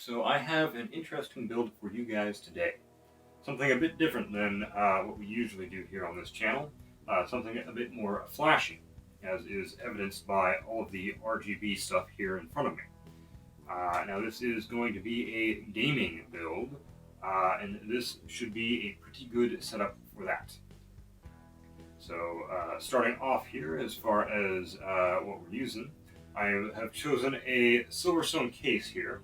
So I have an interesting build for you guys today. Something a bit different than what we usually do here on this channel. Something a bit more flashy, as is evidenced by all of the RGB stuff here in front of me. Now this is going to be a gaming build, and this should be a pretty good setup for that. So starting off here, as far as what we're using, I have chosen a Silverstone case here.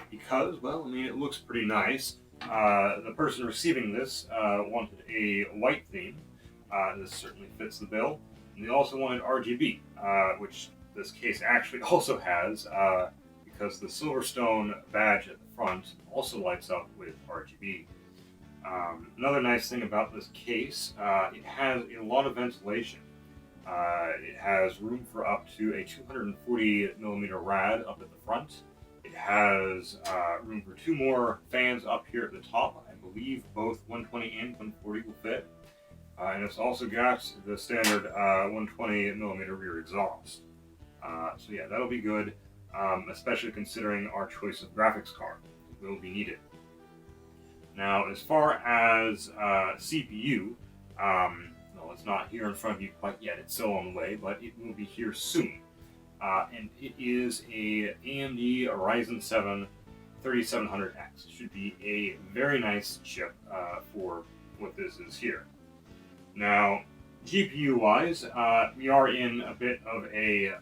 Because, well, I mean, it looks pretty nice. The person receiving this wanted a white theme. This certainly fits the bill. And they also wanted RGB, which this case actually also has, because the Silverstone badge at the front also lights up with RGB. Another nice thing about this case, it has a lot of ventilation. It has room for up to a 240mm rad up at the front. It has room for two more fans up here at the top. I believe both 120 and 140 will fit. And it's also got the standard 120mm rear exhaust. So yeah, that'll be good, especially considering our choice of graphics card. It will be needed. Now, as far as CPU, well, it's not here in front of you quite yet. It's still on the way, but it will be here soon. And it is a AMD Ryzen 7 3700X. It should be a very nice chip for what this is here. Now, GPU-wise, we are in a bit of a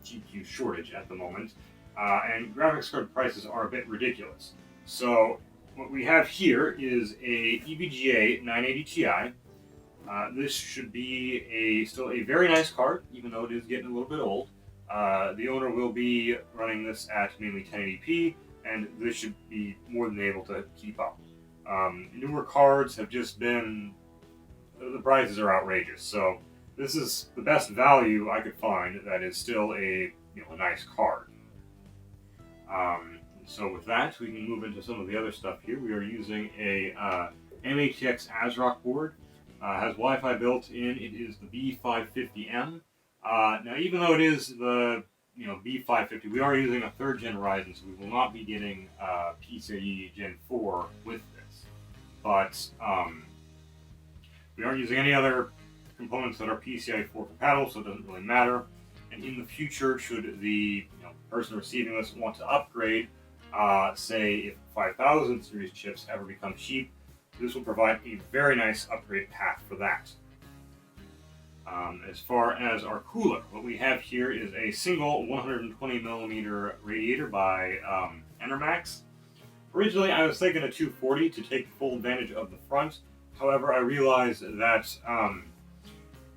GPU shortage at the moment, and graphics card prices are a bit ridiculous. So, what we have here is a EVGA 980 Ti. This should be still a very nice card, even though it is getting a little bit old. The owner will be running this at mainly 1080p, and this should be more than able to keep up. Newer cards have just been, the prices are outrageous, so this is the best value I could find that is still a nice card. So with that, we can move into some of the other stuff here. We are using a MATX ASRock board. Has Wi-Fi built in. It is the B550M. Now, even though it is the B550, we are using a 3rd gen Ryzen, so we will not be getting PCIe Gen 4 with this. But we aren't using any other components that are PCIe 4 compatible, so it doesn't really matter. And in the future, should the person receiving this want to upgrade, say if 5000 series chips ever become cheap, this will provide a very nice upgrade path for that. As far as our cooler, what we have here is a single 120mm radiator by Enermax. Originally, I was thinking a 240 to take full advantage of the front. However, I realized that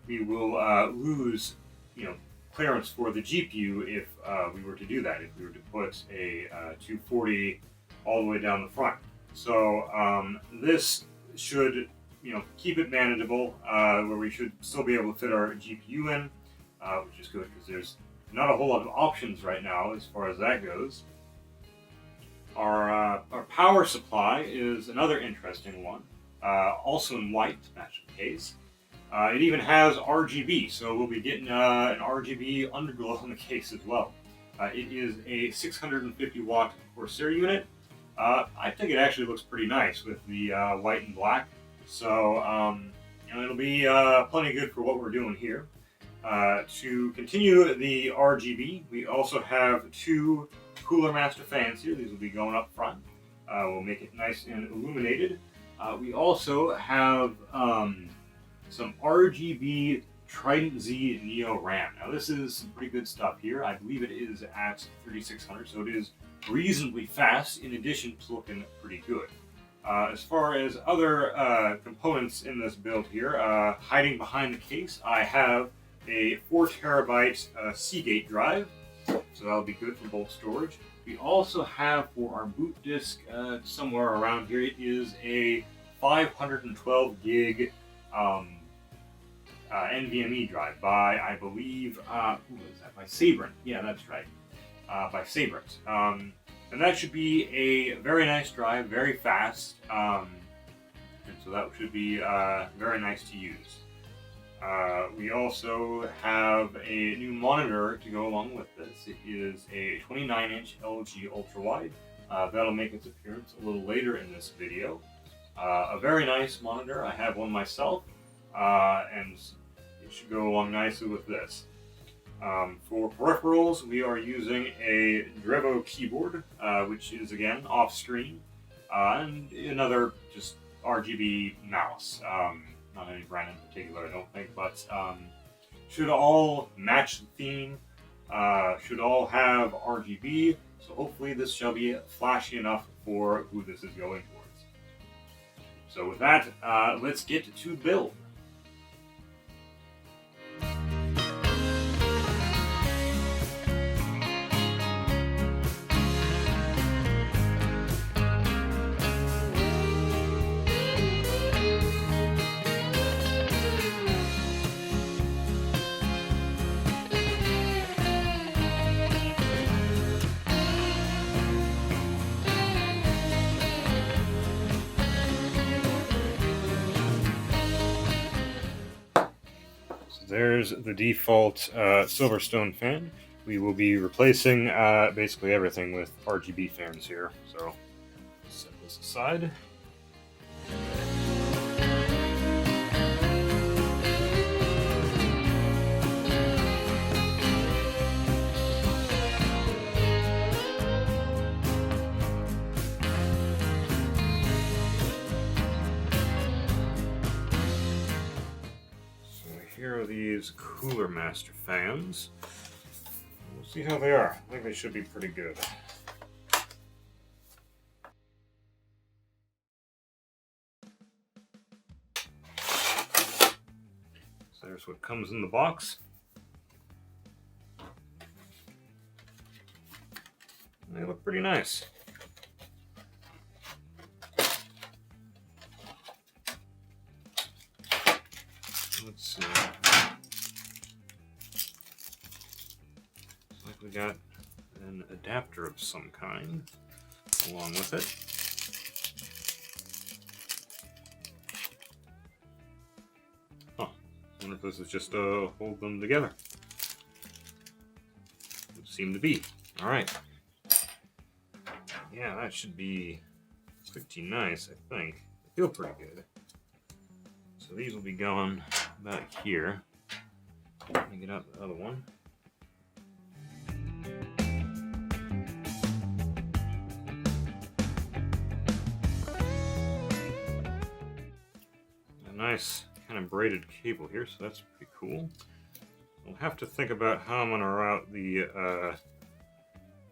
we will lose, clearance for the GPU if we were to do that. If we were to put a 240 all the way down the front. So this should keep it manageable, where we should still be able to fit our GPU in, which is good because there's not a whole lot of options right now as far as that goes. Our power supply is another interesting one, also in white to match the case. It even has RGB, so we'll be getting an RGB underglow on the case as well. It is a 650 watt Corsair unit. I think it actually looks pretty nice with the white and black. So, it'll be plenty good for what we're doing here. To continue the RGB, we also have two Cooler Master fans here. These will be going up front. We'll make it nice and illuminated. We also have some RGB Trident Z Neo RAM. Now, this is some pretty good stuff here. I believe it is at 3600, so it is reasonably fast, in addition to looking pretty good. As far as other components in this build here, hiding behind the case, I have a 4TB Seagate drive, so that'll be good for bulk storage. We also have, for our boot disk, somewhere around here, it is a 512 gig NVMe drive by, I believe, who is that? By Sabrent. Yeah, that's right. By Sabrent. And that should be a very nice drive, very fast, and so that should be very nice to use. We also have a new monitor to go along with this. It is a 29-inch LG ultrawide. That'll make its appearance a little later in this video. A very nice monitor. I have one myself, and it should go along nicely with this. For peripherals, we are using a Drevo keyboard, which is again off-screen, and another just RGB mouse. Not any brand in particular, I don't think, but should all match the theme, should all have RGB, so hopefully this shall be flashy enough for who this is going towards. So with that, let's get to build. There's the default Silverstone fan. We will be replacing basically everything with RGB fans here. So set this aside. Here are these Cooler Master fans. We'll see how they are. I think they should be pretty good. So there's what comes in the box. They look pretty nice. Let's see. Looks like we got an adapter of some kind along with it. Huh. I wonder if this is just to hold them together. Would seem to be. Alright. Yeah, that should be pretty nice, I think. They feel pretty good. So these will be going about here. Let me get out the other one. A nice kind of braided cable here, so that's pretty cool. I'll have to think about how I'm going to route the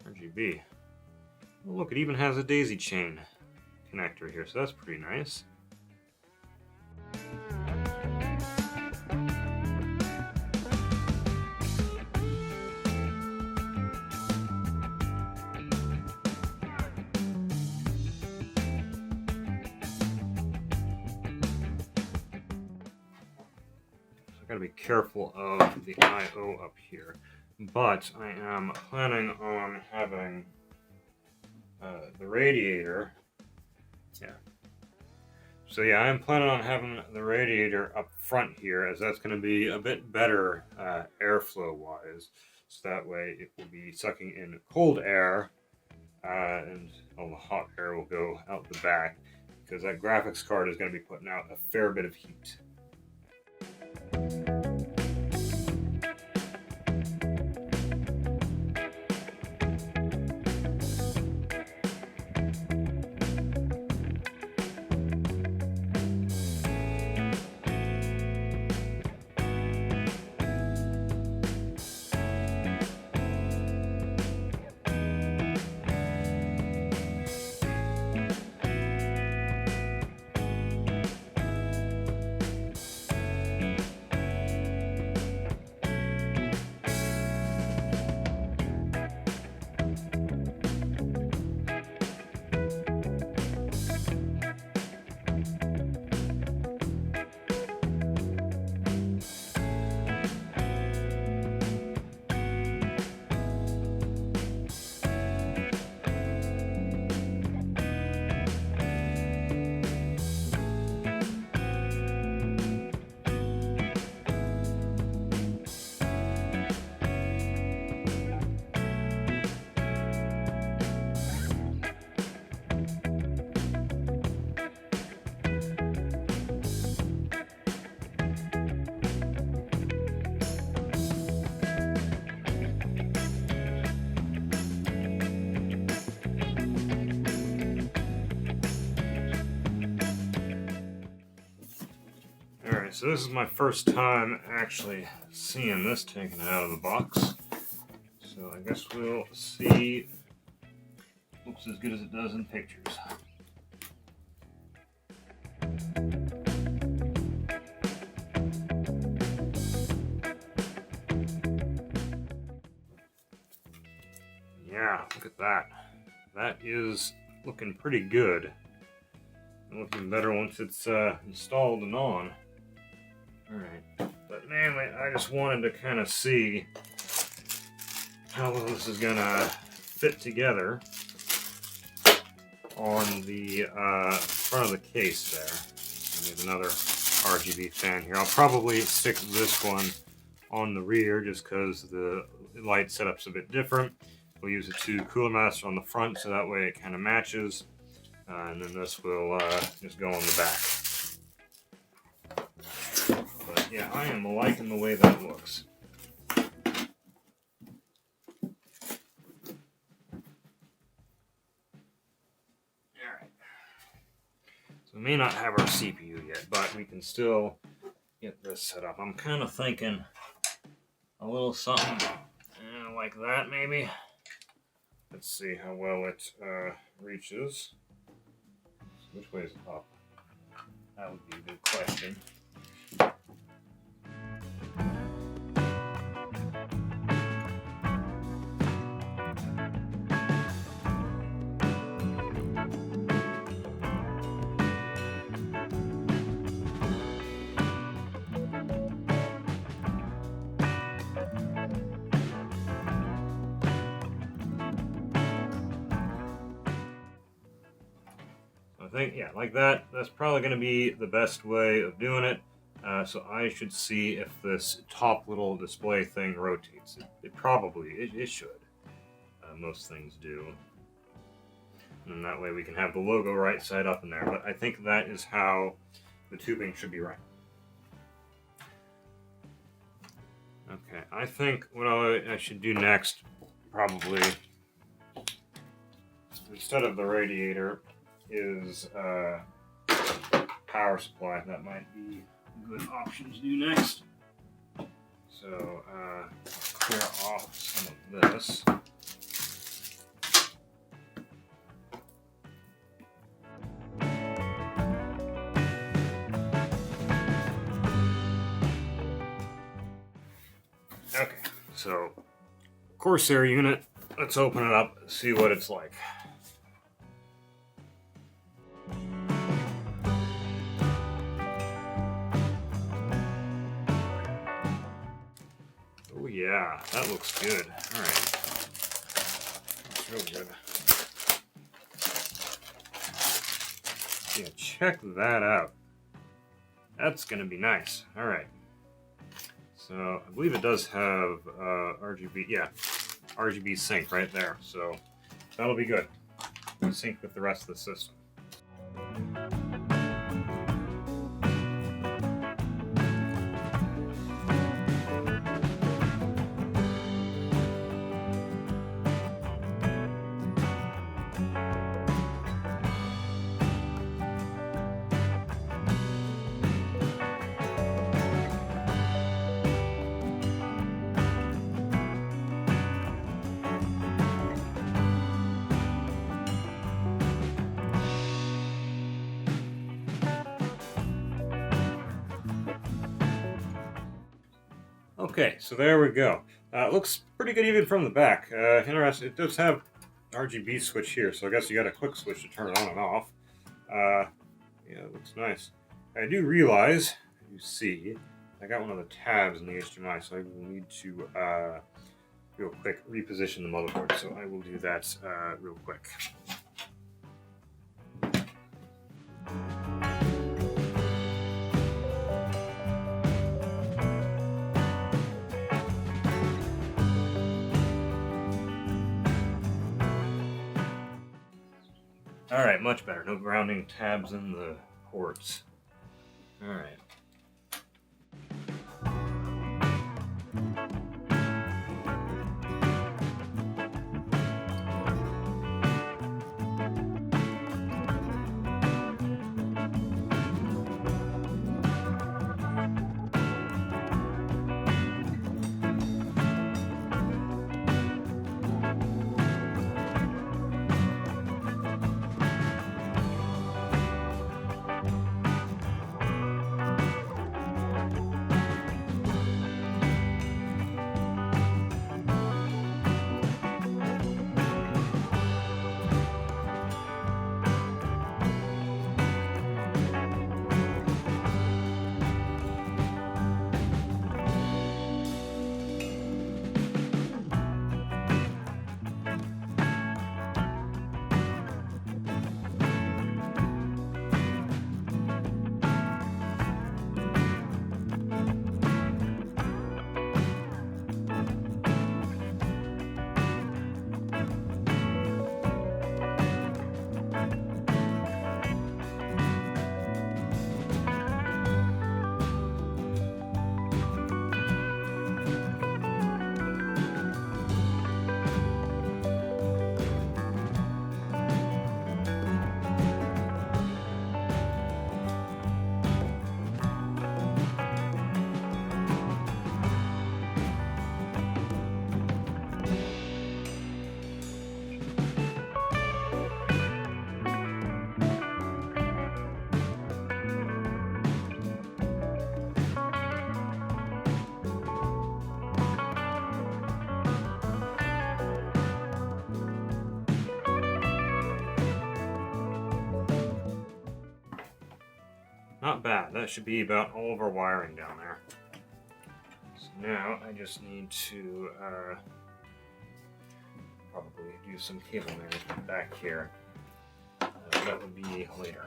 RGB. Oh, look, it even has a daisy chain connector here, so that's pretty nice. Got to be careful of the I/O up here, but I am planning on having the radiator. Yeah. So yeah, I'm planning on having the radiator up front here, as that's going to be a bit better airflow wise. So that way it will be sucking in cold air, and all the hot air will go out the back, because that graphics card is going to be putting out a fair bit of heat. Alright, so this is my first time actually seeing this taken out of the box. So I guess we'll see. Looks as good as it does in pictures. Yeah, look at that. That is looking pretty good. And looking better once it's installed and on. Alright, but mainly I just wanted to kind of see how well this is gonna fit together on the front of the case there. There's another RGB fan here. I'll probably stick this one on the rear just because the light setup's a bit different. We'll use the two cooler master on the front so that way it kind of matches. And then this will just go on the back. But yeah, I am liking the way that looks. Alright. So we may not have our CPU yet, but we can still get this set up. I'm kind of thinking a little something like that maybe. Let's see how well it reaches. So which way is it up? That would be a good question. I think, yeah, like that. That's probably going to be the best way of doing it. So I should see if this top little display thing rotates. It should. Most things do. And that way we can have the logo right side up in there. But I think that is how the tubing should be right. Okay, I think what I should do next, probably, instead of the radiator, is power supply. That might be a good option to do next. So clear off some of this. Okay, so Corsair unit, let's open it up, see what it's like. Oh yeah, that looks good. Alright. That's really good. Yeah, check that out. That's gonna be nice. Alright. So, I believe it does have RGB, yeah, RGB sync right there, so that'll be good. Sync with the rest of the system. Okay, so there we go. It looks pretty good even from the back. Interesting. It does have RGB switch here, so I guess you got a quick switch to turn it on and off. Yeah, it looks nice. I do realize, you see, I got one of the tabs in the HDMI, so I will need to real quick reposition the motherboard. So I will do that real quick. Alright, much better. No grounding tabs in the ports. Alright. Not bad. That should be about all of our wiring down there. So now I just need to probably do some cable management back here. That would be later.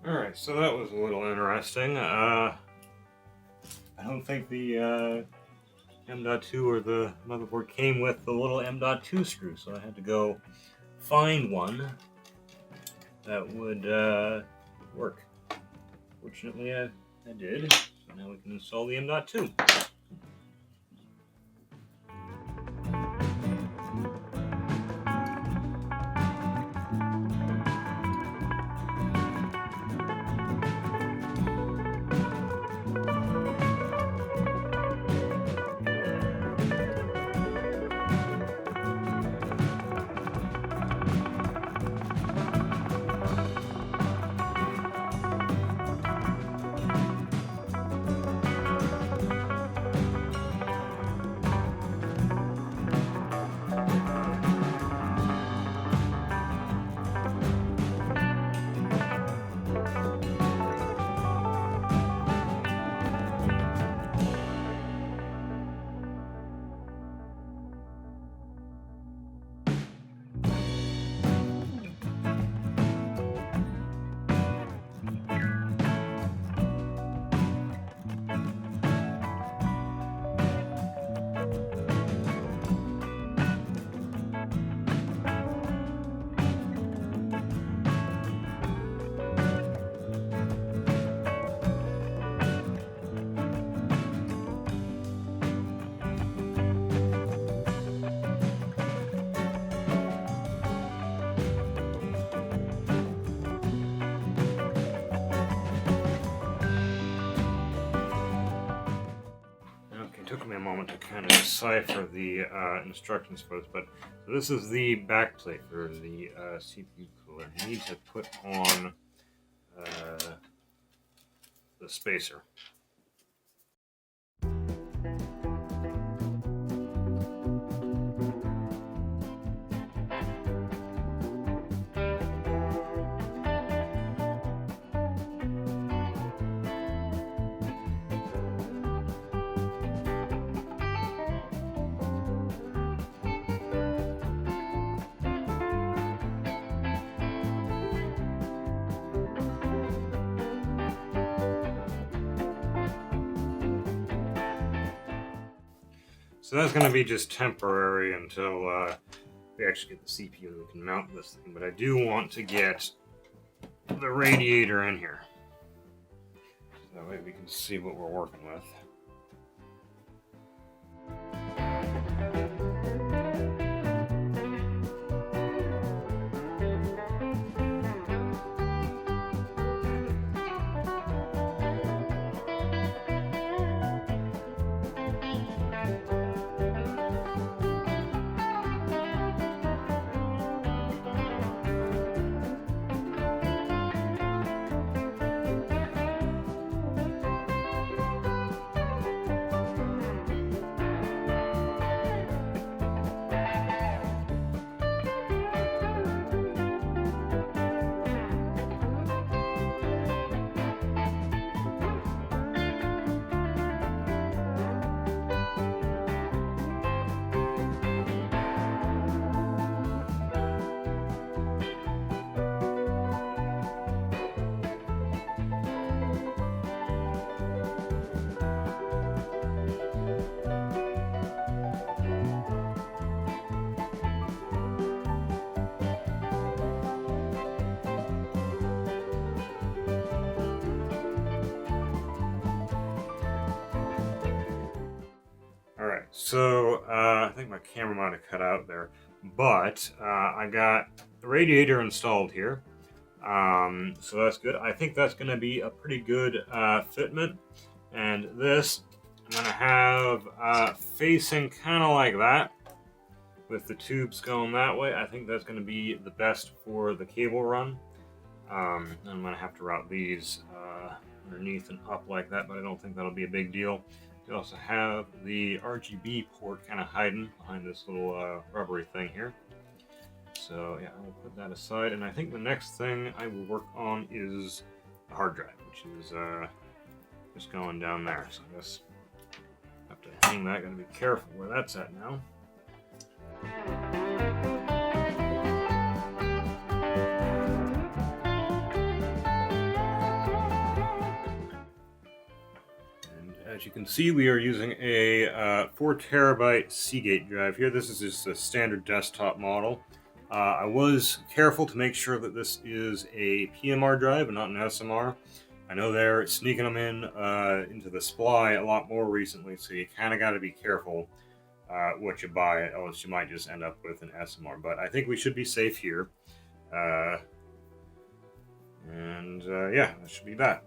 Alright, so that was a little interesting. I don't think the M.2 or the motherboard came with the little M.2 screw, so I had to go find one that would work. Fortunately, I did, so now we can install the M.2. Took me a moment to kind of decipher the instructions for this, but so this is the backplate for the CPU cooler. You need to put on the spacer. So that's going to be just temporary until we actually get the CPU and we can mount this thing. But I do want to get the radiator in here. So that way we can see what we're working with. So, I think my camera might have cut out there, but I got the radiator installed here. So that's good. I think that's going to be a pretty good fitment. And this, I'm going to have facing kind of like that, with the tubes going that way. I think that's going to be the best for the cable run. I'm going to have to route these underneath and up like that, but I don't think that'll be a big deal. We also have the RGB port kind of hiding behind this little rubbery thing here. So yeah, I will put that aside, and I think the next thing I will work on is the hard drive, which is just going down there. So I guess I have to hang that. Got to be careful where that's at now. And as you can see, we are using a 4 terabyte Seagate drive here. This is just a standard desktop model. I was careful to make sure that this is a PMR drive and not an SMR. I know they're sneaking them in into the supply a lot more recently, so you kind of got to be careful what you buy, else you might just end up with an SMR. But I think we should be safe here. Yeah, that should be that.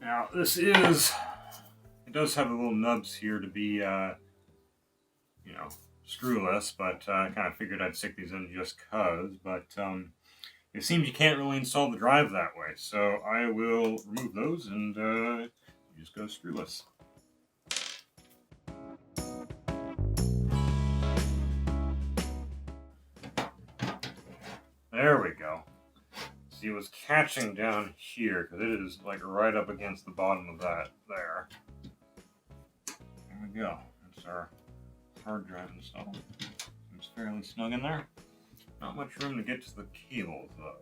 Now this is, it does have the little nubs here to be, screwless, but I kind of figured I'd stick these in just cause, but it seems you can't really install the drive that way, so I will remove those and just go screwless. There we go. See, it was catching down here because it is like right up against the bottom of that there. There we go. That's our hard drive installed. It's fairly snug in there. Not much room to get to the cables though.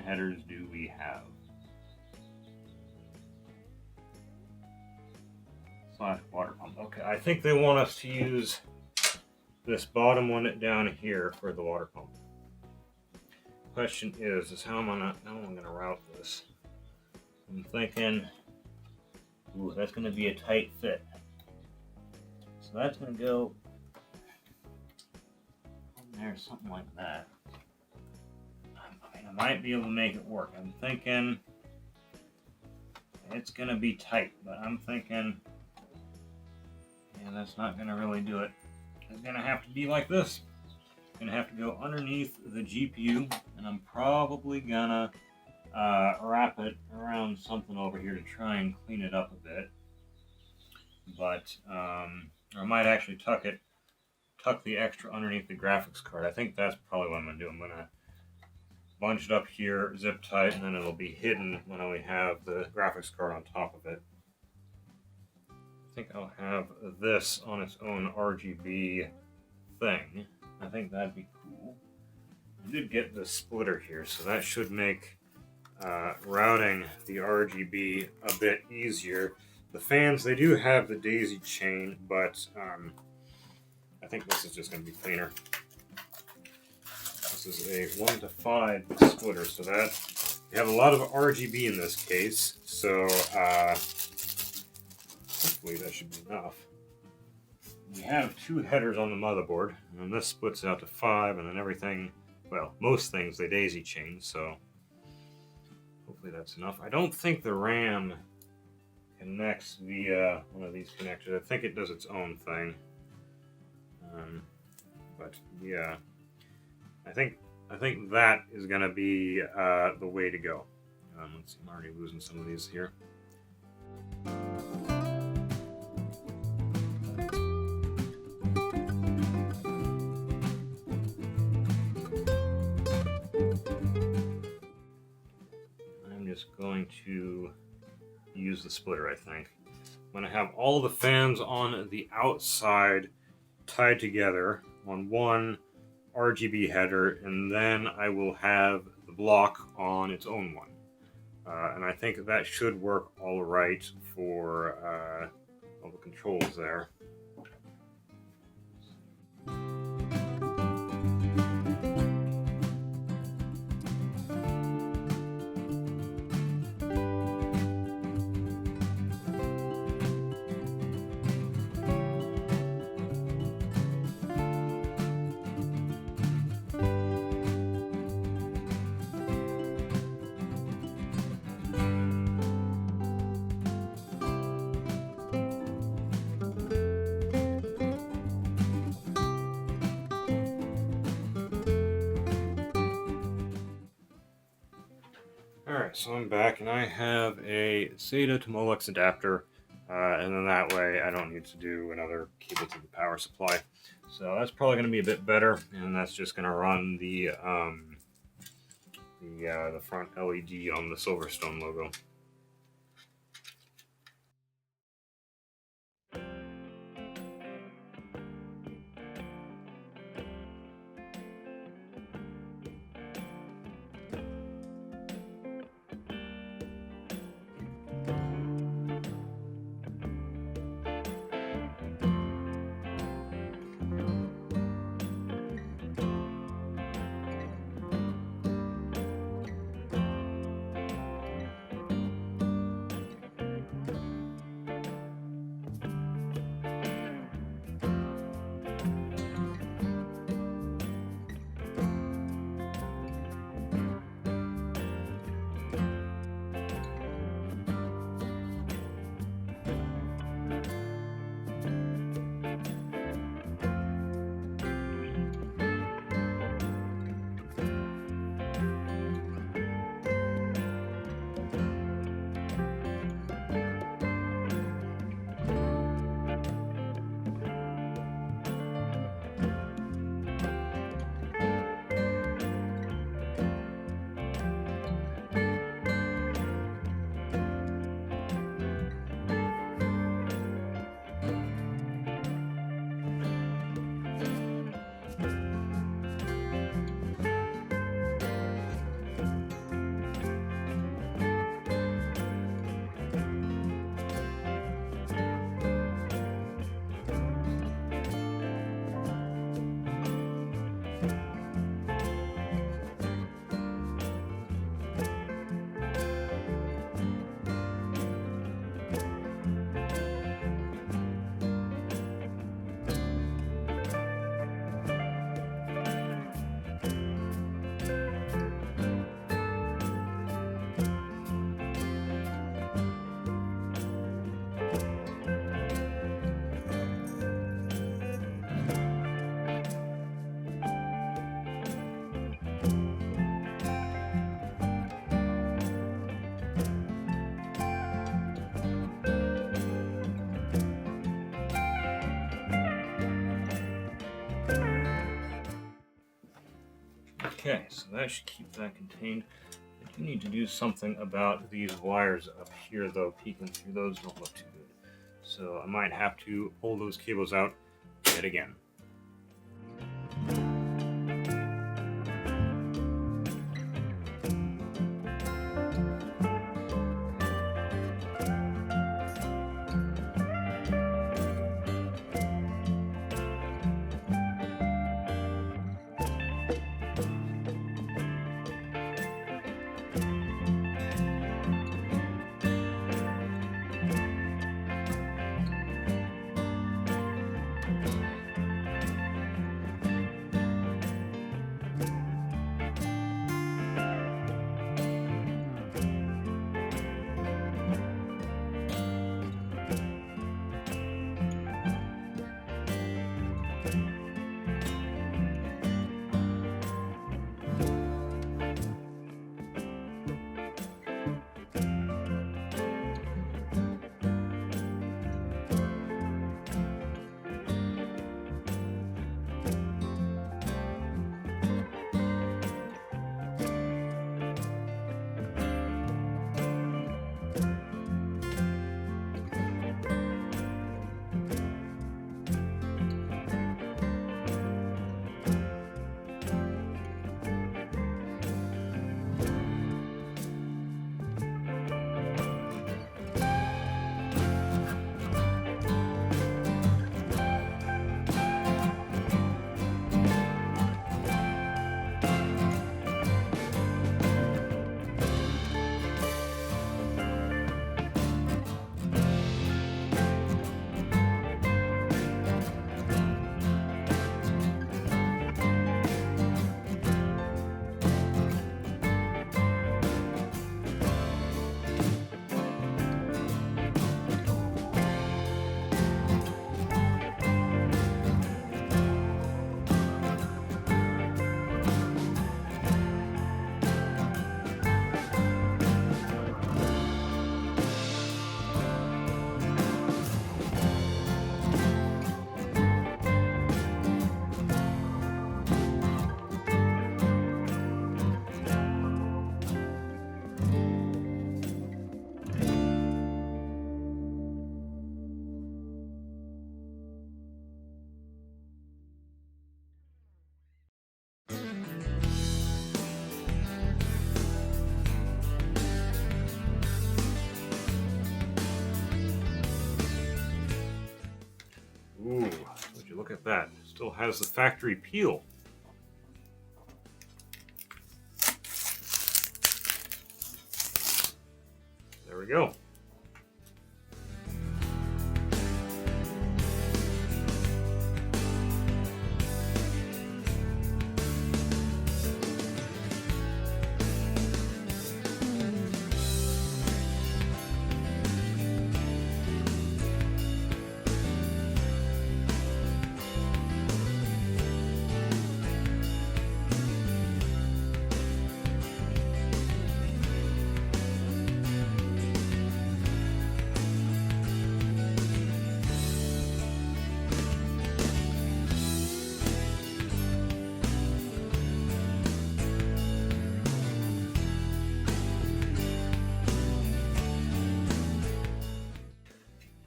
Headers do we have? Slash water pump. Okay, I think they want us to use this bottom one down here for the water pump. Question is how am I gonna route this? I'm thinking, ooh, that's gonna be a tight fit. So that's gonna go there, something like that. I might be able to make it work. I'm thinking it's going to be tight, but I'm thinking, yeah, that's not going to really do it. It's going to have to be like this. It's going to have to go underneath the GPU, and I'm probably going to wrap it around something over here to try and clean it up a bit. But, or I might actually tuck it tuck the extra underneath the graphics card. I think that's probably what I'm going to do. I'm going to bunch it up here, zip tight, and then it'll be hidden when I have the graphics card on top of it. I think I'll have this on its own RGB thing. I think that'd be cool. I did get the splitter here, so that should make routing the RGB a bit easier. The fans, they do have the daisy chain, but I think this is just going to be cleaner. This is a 1 to 5 splitter, so that we have a lot of RGB in this case, so hopefully that should be enough. We have 2 headers on the motherboard, and this splits out to 5, and then everything, well, most things they daisy chain, so hopefully that's enough. I don't think the RAM connects via one of these connectors. I think it does its own thing. But yeah, I think that is going to be the way to go. Let's see, I'm already losing some of these here. I'm just going to use the splitter, I think. I'm going to have all the fans on the outside tied together on one RGB header, and then I will have the block on its own one. And I think that should work all right for all the controls there. Alright, so I'm back, and I have a SATA to Molex adapter, and then that way I don't need to do another cable to the power supply. So that's probably going to be a bit better, and that's just going to run the front LED on the Silverstone logo. Okay, so that should keep that contained. I do need to do something about these wires up here, though. Peeking through those don't look too good. So I might have to pull those cables out yet again. Ooh, would you look at that? Still has the factory peel. There we go.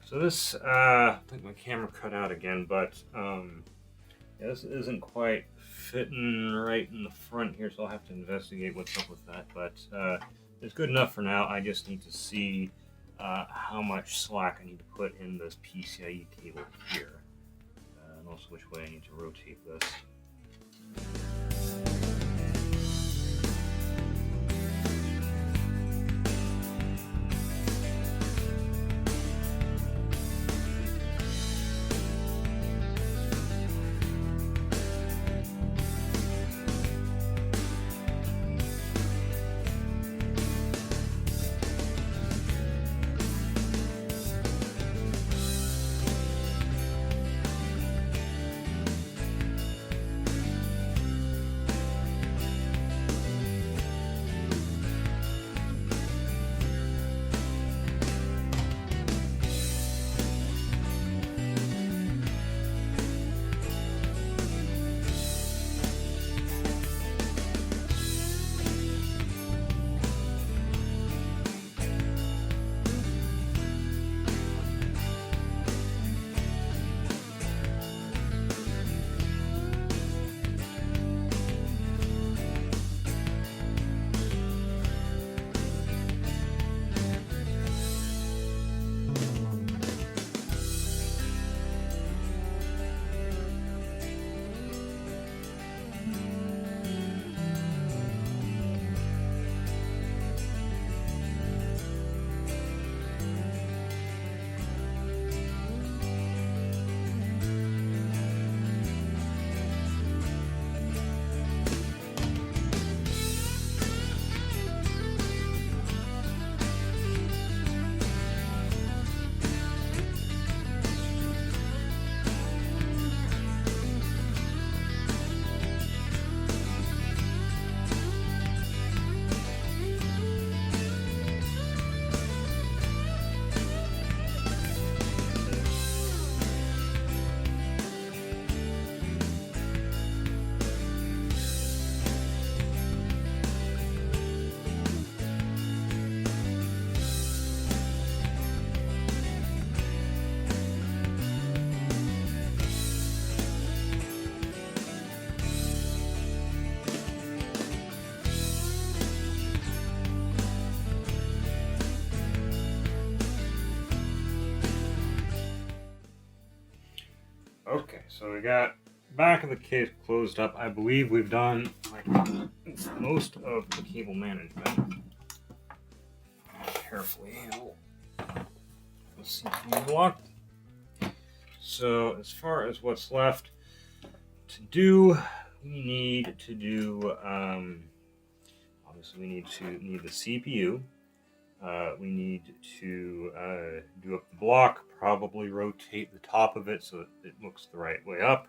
So this, I think my camera cut out again, but yeah, this isn't quite fitting right in the front here, so I'll have to investigate what's up with that. But it's good enough for now. I just need to see how much slack I need to put in this PCIe cable here, and also which way I need to rotate this. Okay, so we got back of the case closed up. I believe we've done like most of the cable management. Carefully, let's see if we blocked. So as far as what's left to do, we need to do. Obviously, we need the CPU. We need to do up the block, probably rotate the top of it so that it looks the right way up.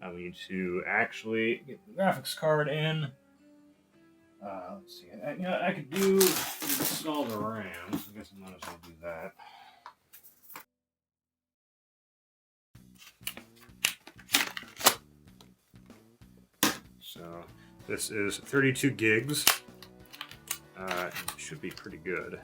We need to actually get the graphics card in. Let's see. I could install the RAM. I guess I might as well do that. So this is 32 gigs. It should be pretty good.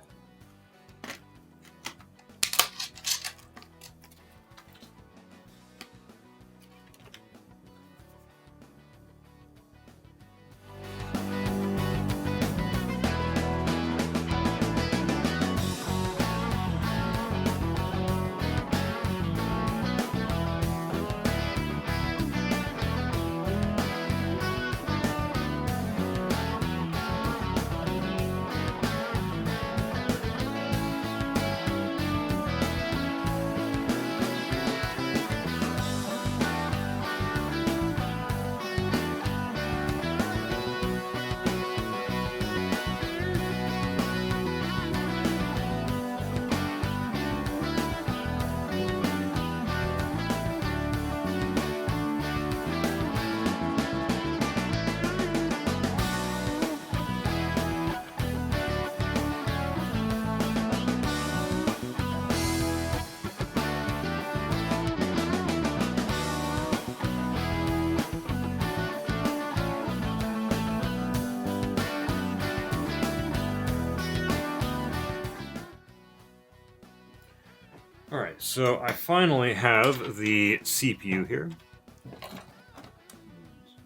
Alright, so I finally have the CPU here.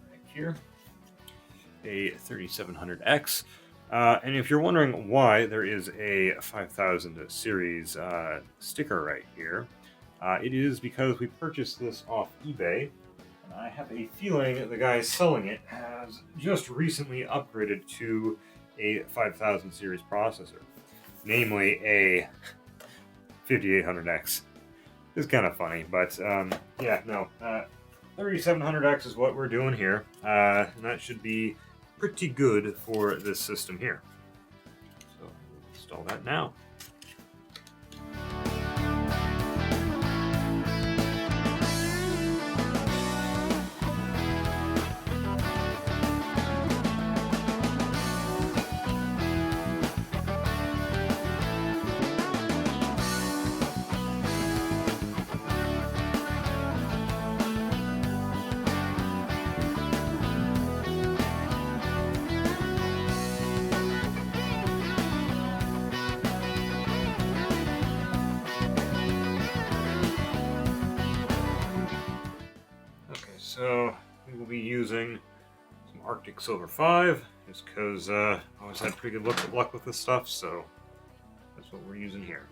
Right here. A 3700X. And if you're wondering why there is a 5000 series sticker right here, it is because we purchased this off eBay. And I have a feeling the guy selling it has just recently upgraded to a 5000 series processor. Namely a 5800X. It's kind of funny, but yeah, no. 3700X is what we're doing here, and that should be pretty good for this system here. So we'll install that now. So we will be using some Arctic Silver 5, just because I always had pretty good luck with this stuff, so that's what we're using here.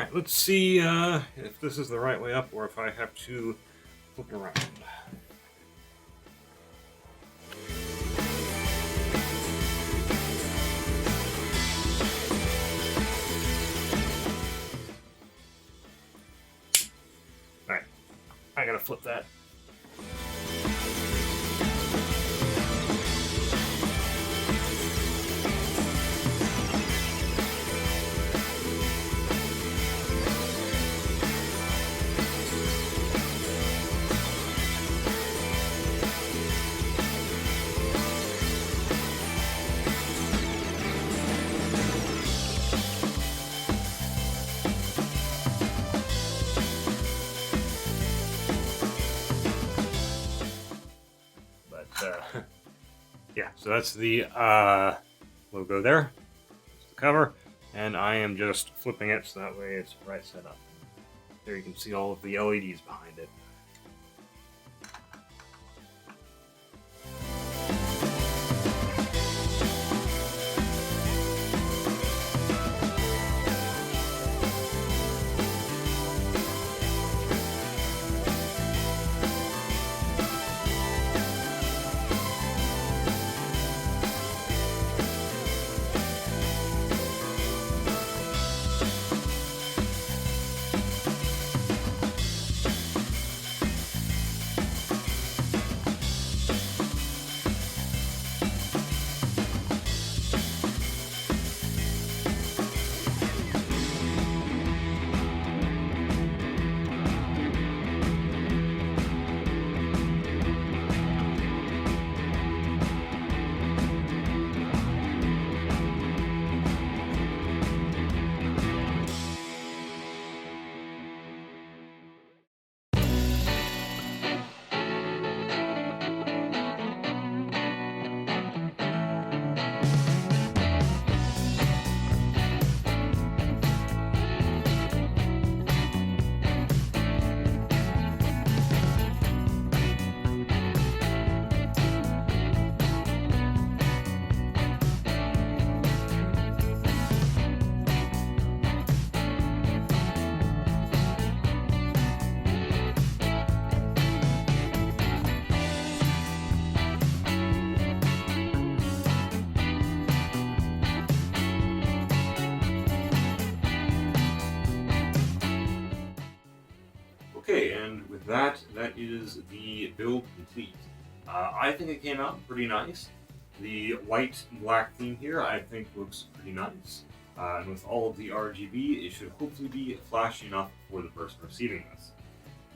Alright, let's see if this is the right way up or if I have to flip it around. Alright, I gotta flip that. Yeah, so that's the logo there. That's the cover, and I am just flipping it so that way it's right set up. There you can see all of the LEDs behind it. Okay, and with that, that is the build complete. I think it came out pretty nice. The white and black theme here, I think, looks pretty nice. And with all of the RGB, it should hopefully be flashy enough for the person receiving this.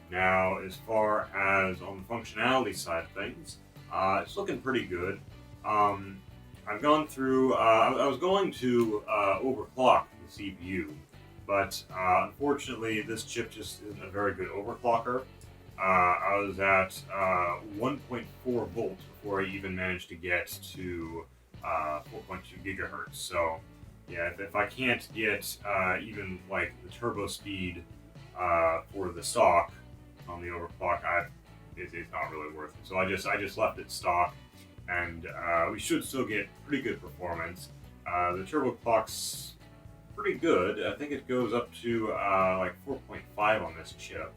Now, as far as on the functionality side of things, it's looking pretty good. I've gone through, I was going to overclock the CPU, but unfortunately this chip just isn't a very good overclocker. I was at 1.4 volts before I even managed to get to 4.2 gigahertz. So yeah, if I can't get even like the turbo speed for the stock on the overclock, it's not really worth it. So I just left it stock, and we should still get pretty good performance. The turbo clock's pretty good. I think it goes up to like 4.5 on this chip,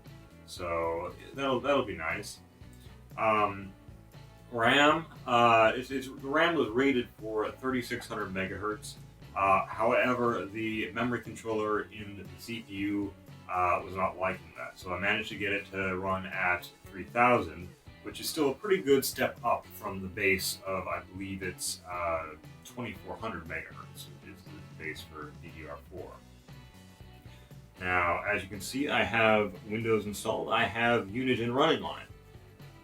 so that'll be nice. RAM, the RAM was rated for 3600 megahertz. However, the memory controller in the CPU was not liking that, so I managed to get it to run at 3000, which is still a pretty good step up from the base of, I believe it's 2400 megahertz is the base for DDR4. Now, as you can see, I have Windows installed. I have Unigine running on it.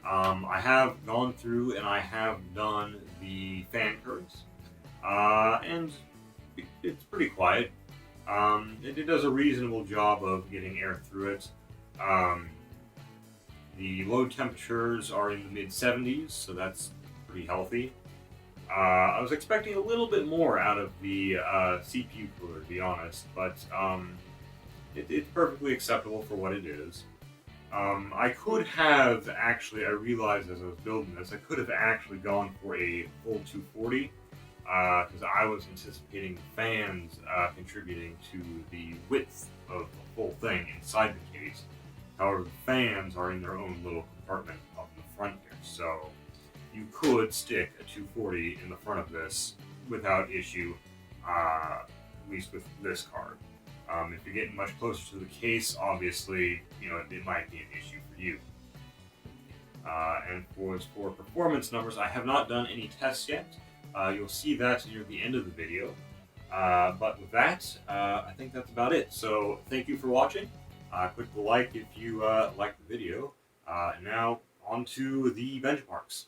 I have gone through and I have done the fan curves, and it's pretty quiet. It does a reasonable job of getting air through it. The load temperatures are in the mid-70s, so that's pretty healthy. I was expecting a little bit more out of the CPU cooler, to be honest, but it's perfectly acceptable for what it is. I could have actually, I realized as I was building this, I could have actually gone for a full 240, because I was anticipating fans contributing to the width of the whole thing inside the case. However, the fans are in their own little compartment up in the front here, so you could stick a 240 in the front of this without issue, at least with this card. If you're getting much closer to the case, obviously, it might be an issue for you. And for performance numbers, I have not done any tests yet. You'll see that near the end of the video. But with that, I think that's about it. So thank you for watching. Click the like if you liked the video. And now on to the benchmarks.